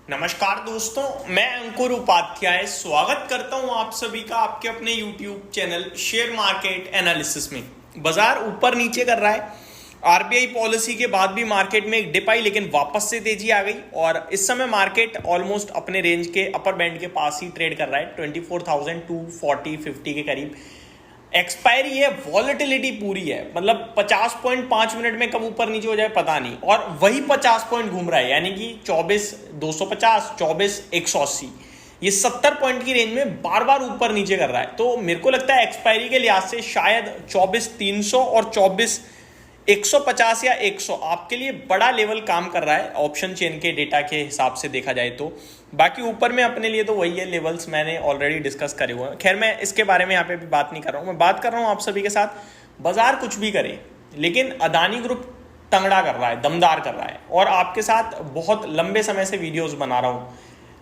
नमस्कार दोस्तों, मैं अंकुर उपाध्याय स्वागत करता हूं आप सभी का आपके अपने YouTube channel share market analysis में। बाजार ऊपर नीचे कर रहा है। आरबीआई पॉलिसी के बाद भी मार्केट में एक डिप आई, लेकिन वापस से तेजी आ गई और इस समय मार्केट ऑलमोस्ट अपने रेंज के अपर बैंड के पास ही ट्रेड कर रहा है 24,240-50 के करीब। एक्सपायरी है, वॉलेटिलिटी पूरी है, मतलब 50.5 मिनट में कब ऊपर नीचे हो जाए पता नहीं, और वही 50 पॉइंट घूम रहा है, यानी कि 24,250, 24,180, ये 70 पॉइंट की रेंज में बार बार ऊपर नीचे कर रहा है। तो मेरे को लगता है एक्सपायरी के लिहाज से शायद 24,300 और 24,150 या 100 आपके लिए बड़ा लेवल काम कर रहा है ऑप्शन चेन के डेटा के हिसाब से देखा जाए तो। बाकी ऊपर में अपने लिए तो वही है, लेवल्स मैंने ऑलरेडी डिस्कस करे हुए हैं। खैर मैं इसके बारे में यहाँ पे भी बात नहीं कर रहा हूँ, मैं बात कर रहा हूँ आप सभी के साथ बाजार कुछ भी करे, लेकिन अदानी ग्रुप तंगड़ा कर रहा है, दमदार कर रहा है, और आपके साथ बहुत लंबे समय से वीडियोस बना रहा हूँ।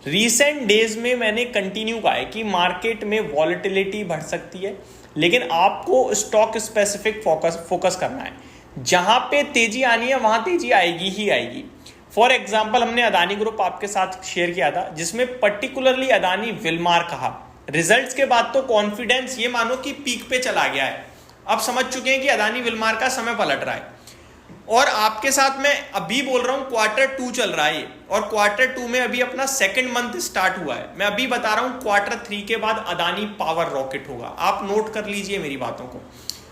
रीसेंट डेज में मैंने कंटिन्यू कहा है कि मार्केट में वॉलेटिलिटी बढ़ सकती है, लेकिन आपको स्टॉक स्पेसिफिक फोकस करना है। जहां पे तेजी आनी है वहां तेजी आएगी ही आएगी। फॉर एग्जाम्पल हमने अदानी ग्रुप आपके साथ शेयर किया था, जिसमें पर्टिकुलरली अदानी विलमार कहा। रिजल्ट्स के बाद तो कॉन्फिडेंस ये मानो कि पीक पे चला गया है। अब समझ चुके हैं कि अदानी विलमार का समय पलट रहा है, और आपके साथ मैं अभी बोल रहा हूं Q2 चल रहा है, और Q2 में अभी अपना सेकंड मंथ स्टार्ट हुआ है। मैं अभी बता रहा हूं Q3 के बाद अदानी पावर रॉकेट होगा। आप नोट कर लीजिए मेरी बातों को।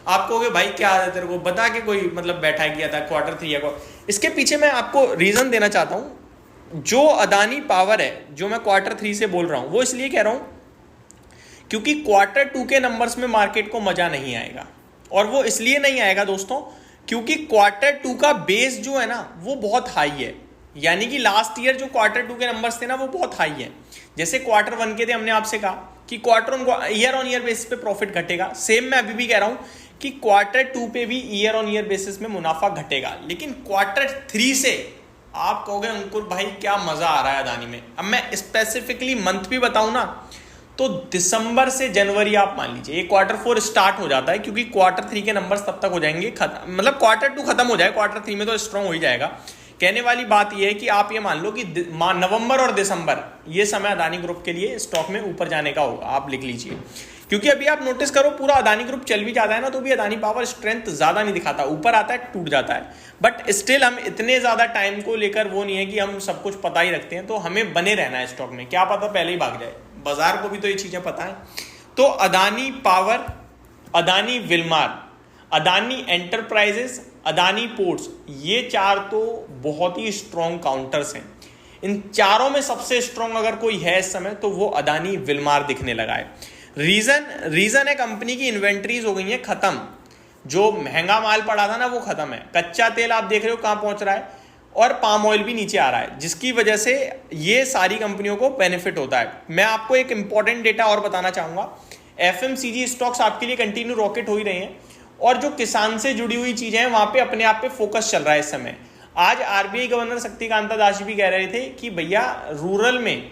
आप कहोगे भाई क्या है तेरे को बता के कोई मतलब बैठा किया था Q3 को। इसके पीछे मैं आपको रीजन देना चाहता हूं। जो अदानी पावर है, जो मैं Q3 से बोल रहा हूं, वो इसलिए कह रहा हूं क्योंकि Q2 के नंबर्स में मार्केट को मजा नहीं आएगा। और वो इसलिए नहीं आएगा दोस्तों क्योंकि Q2 का बेस जो है ना वो बहुत हाई है। यानी कि लास्ट ईयर जो Q2 के नंबर्स थे ना वो बहुत हाई है। जैसे Q1 के थे, हमने आपसे कहा कि ईयर ऑन ईयर बेसिस पे प्रॉफिट घटेगा। सेम मैं अभी भी कह रहा हूं कि Q2 पे भी ईयर ऑन ईयर बेसिस में मुनाफा घटेगा, लेकिन Q3 से आप कहोगे अंकुर भाई क्या मजा आ रहा है अदानी में। अब मैं स्पेसिफिकली मंथ भी बताऊं ना, तो दिसंबर से जनवरी आप मान लीजिए ये Q4 स्टार्ट हो जाता है, क्योंकि Q3 के नंबर्स तब तक हो जाएंगे खत्म, मतलब Q2 खत्म हो जाए, Q3 में तो स्ट्रॉन्ग हो ही जाएगा। कहने वाली बात यह है कि आप ये मान लो कि नवंबर और दिसंबर ये समय अदानी ग्रुप के लिए स्टॉक में ऊपर जाने का होगा, आप लिख लीजिए। क्योंकि अभी आप नोटिस करो पूरा अदानी ग्रुप चल भी जाता है ना, तो भी अदानी पावर स्ट्रेंथ ज्यादा नहीं दिखाता, ऊपर आता है टूट जाता है। बट स्टिल हम इतने ज्यादा टाइम को लेकर वो नहीं है कि हम सब कुछ पता ही रखते हैं, तो हमें बने रहना है स्टॉक में। क्या पता पहले ही भाग जाए, बाजार को भी तो ये चीजें पता है। तो Adani power, Adani Wilmar, Adani enterprises, Adani ports, ये चार तो बहुत ही स्ट्रॉन्ग काउंटर्स हैं। इन चारों में सबसे स्ट्रॉन्ग अगर कोई है इस समय तो वो अदानी विलमार दिखने लगा है। रीजन है कंपनी की इन्वेंट्रीज हो गई है खत्म। जो महंगा माल पड़ा था ना वो खत्म है। कच्चा तेल आप देख रहे हो कहां पहुंच रहा है, और पाम ऑयल भी नीचे आ रहा है, जिसकी वजह से ये सारी कंपनियों को बेनिफिट होता है। मैं आपको एक इंपॉर्टेंट डेटा और बताना चाहूंगा। एफएमसीजी स्टॉक्स आपके लिए कंटिन्यू रॉकेट हो ही रहे हैं, और जो किसान से जुड़ी हुई चीजें हैं वहां पे अपने आप पे फोकस चल रहा है इस समय। आज आरबीआई गवर्नर शक्तिकांता दास भी कह रहे थे कि भैया रूरल में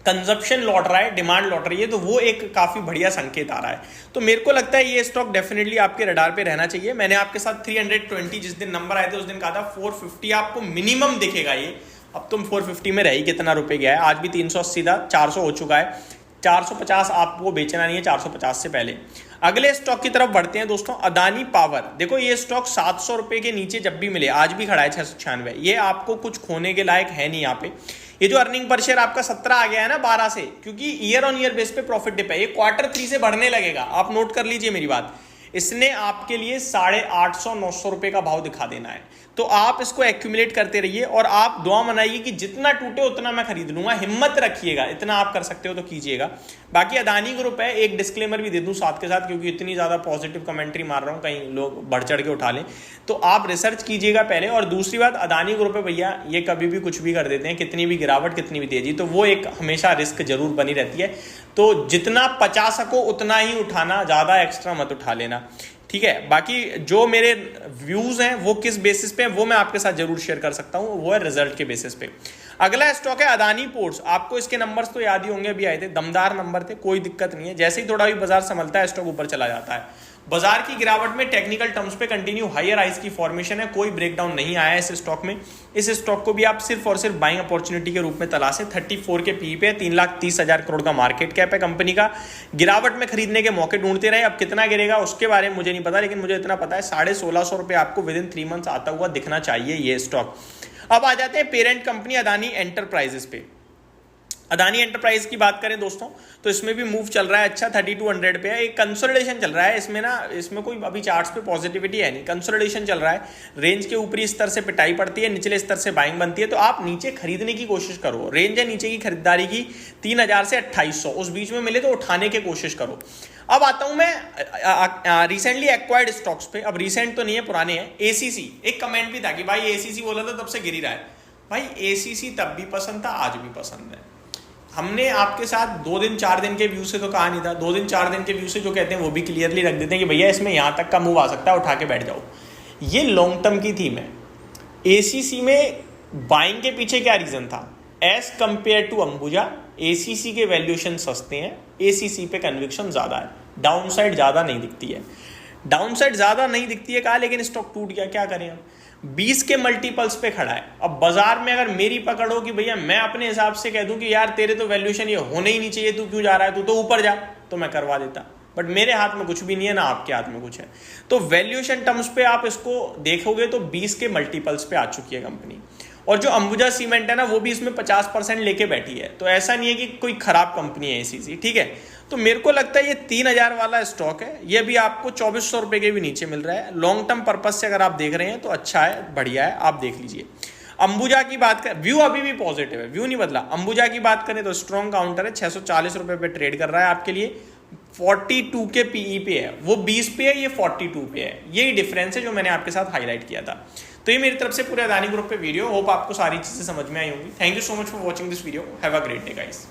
कंजप्शन लौट रहा है, डिमांड लौट रही है, तो वो एक काफी बढ़िया संकेत आ रहा है। तो मेरे को लगता है ये स्टॉक डेफिनेटली आपके रडार पे रहना चाहिए। मैंने आपके साथ 320 जिस दिन नंबर आए थे उस दिन कहा था 450 आपको मिनिमम दिखेगा ये। अब तुम 450 में रही कितना रुपए गया है, आज भी 380 था, 400 हो चुका है। 450 आपको बेचना नहीं है 450 से पहले। अगले स्टॉक की तरफ बढ़ते हैं दोस्तों, अदानी पावर। देखो ये स्टॉक 700 रुपए के नीचे जब भी मिले, आज भी खड़ा है 696, ये आपको कुछ खोने के लायक है नहीं यहाँ पे। ये जो अर्निंग पर शेयर आपका 17 आ गया है ना 12 से, क्योंकि ईयर ऑन ईयर बेस पे प्रॉफिट डिप है, ये Q3 से बढ़ने लगेगा। आप नोट कर लीजिए मेरी बात। इसने आपके लिए 850-900 रुपए का भाव दिखा देना है, तो आप इसको एक्यूमुलेट करते रहिए, और आप दुआ मनाइए कि जितना टूटे उतना मैं खरीद लूंगा। हिम्मत रखिएगा, इतना आप कर सकते हो तो कीजिएगा। बाकी अदानी ग्रुप है, एक डिस्क्लेमर भी दे दूं साथ के साथ, क्योंकि इतनी ज्यादा पॉजिटिव कमेंट्री मार रहा हूं, कहीं लोग बढ़ चढ़ के उठा लें, तो आप रिसर्च कीजिएगा पहले। और दूसरी बात, अदानी ग्रुप है भैया, ये कभी भी कुछ भी कर देते हैं, कितनी भी गिरावट कितनी भी तेजी, तो वो एक हमेशा रिस्क जरूर बनी रहती है। तो जितना पचा सको उतना ही उठाना, ज्यादा एक्स्ट्रा मत उठा लेना, ठीक है। बाकी जो मेरे व्यूज हैं वो किस बेसिस पे, वो मैं आपके साथ जरूर शेयर कर सकता हूं, वो है रिजल्ट के बेसिस पे। अगला स्टॉक है अदानी पोर्ट्स। आपको इसके नंबर्स तो याद ही होंगे, अभी आए थे, दमदार नंबर थे, कोई दिक्कत नहीं है। जैसे ही थोड़ा भी बाजार संभलता है स्टॉक ऊपर चला जाता है। बाजार की गिरावट में टेक्निकल टर्म्स पे कंटिन्यू हायर हाइज की फॉर्मेशन है, कोई ब्रेकडाउन नहीं आया है इस स्टॉक में। इस स्टॉक को भी आप सिर्फ और सिर्फ बाइंग अपॉर्चुनिटी के रूप में तलाशें। 34 के पी पे 3,30,000 करोड़ का मार्केट कैप है कंपनी का। गिरावट में खरीदने के मौके ढूंढते रहे, अब कितना गिरेगा उसके बारे में मुझे नहीं पता, लेकिन मुझे इतना पता है 1650 रुपये आपको विद इन 3 मंथ्स आता हुआ दिखना चाहिए ये स्टॉक। अब आ जाते हैं पेरेंट कंपनी अदानी एंटरप्राइजेस पे। अदानी एंटरप्राइज की बात करें दोस्तों तो इसमें भी मूव चल रहा है अच्छा, 3200 पे है। एक कंसोलिडेशन चल रहा है इसमें ना, इसमें कोई अभी चार्ट्स पे पॉजिटिविटी है नहीं, कंसोलिडेशन चल रहा है। रेंज के ऊपरी स्तर से पिटाई पड़ती है, निचले स्तर से बाइंग बनती है, तो आप नीचे खरीदने की कोशिश करो। रेंज है नीचे की खरीदारी की 3000 से 2800, उस बीच में मिले तो उठाने की कोशिश करो। अब आता हूं मैं रिसेंटली एक्वायर्ड स्टॉक्स पे। अब रिसेंट तो नहीं है, पुराने हैं। एसीसी, एक कमेंट भी था कि भाई एसीसी बोला था तब से गिर ही रहा है। भाई एसीसी तब भी पसंद था, आज भी पसंद है। हमने आपके साथ 2 दिन 4 दिन के व्यू से तो कहा नहीं था, 2 दिन 4 दिन के व्यू से जो कहते हैं वो भी क्लियरली रख देते हैं कि भैया इसमें यहाँ तक का मूव आ सकता है, उठा के बैठ जाओ। ये लॉन्ग टर्म की थीम है। एसीसी में बाइंग के पीछे क्या रीजन था? As compared to Ambuja ACC के वैल्यूएशन सस्ते हैं, एसीसी पे कन्विक्शन ज्यादा है, डाउन साइड ज्यादा नहीं दिखती है। डाउन साइड ज्यादा नहीं दिखती है कहा, लेकिन स्टॉक टूट गया, क्या करें अब? 20 के मल्टीपल्स पे खड़ा है। अब बाजार में अगर मेरी पकड़ हो कि भैया मैं अपने हिसाब से कह दूं कि यार तेरे तो वैल्यूएशन ये होने ही नहीं चाहिए, तू क्यों जा रहा है, तू तो ऊपर जा, तो मैं करवा देता। बट मेरे हाथ में कुछ भी नहीं है, ना आपके हाथ में कुछ है। तो वैल्यूएशन टर्म्स पे आप इसको देखोगे तो 20 के मल्टीपल्स पे आ चुकी है कंपनी। और जो अंबुजा सीमेंट है ना, वो भी इसमें 50% लेके बैठी है, तो ऐसा नहीं है कि कोई खराब कंपनी है एसीसी, ठीक है। तो मेरे को लगता है ये 3000 वाला स्टॉक है, ये भी आपको 2400 रुपए के भी नीचे मिल रहा है। लॉन्ग टर्म पर्पज से अगर आप देख रहे हैं तो अच्छा है, बढ़िया है, आप देख लीजिए। अंबुजा की बात कर, व्यू अभी भी पॉजिटिव है, व्यू नहीं बदला। अंबुजा की बात करें तो स्ट्रॉन्ग काउंटर है, 640 रुपए पे ट्रेड कर रहा है आपके लिए। 42 के पीई पे है, वो 20 पे है, ये 42 पे है। यही डिफरेंस है जो मैंने आपके साथ हाईलाइट किया था। तो ये मेरी तरफ से पूरे अदानी ग्रुप पे वीडियो, होप आपको सारी चीजें समझ में आई होंगी। Thank you so much for watching this video, have a great day guys.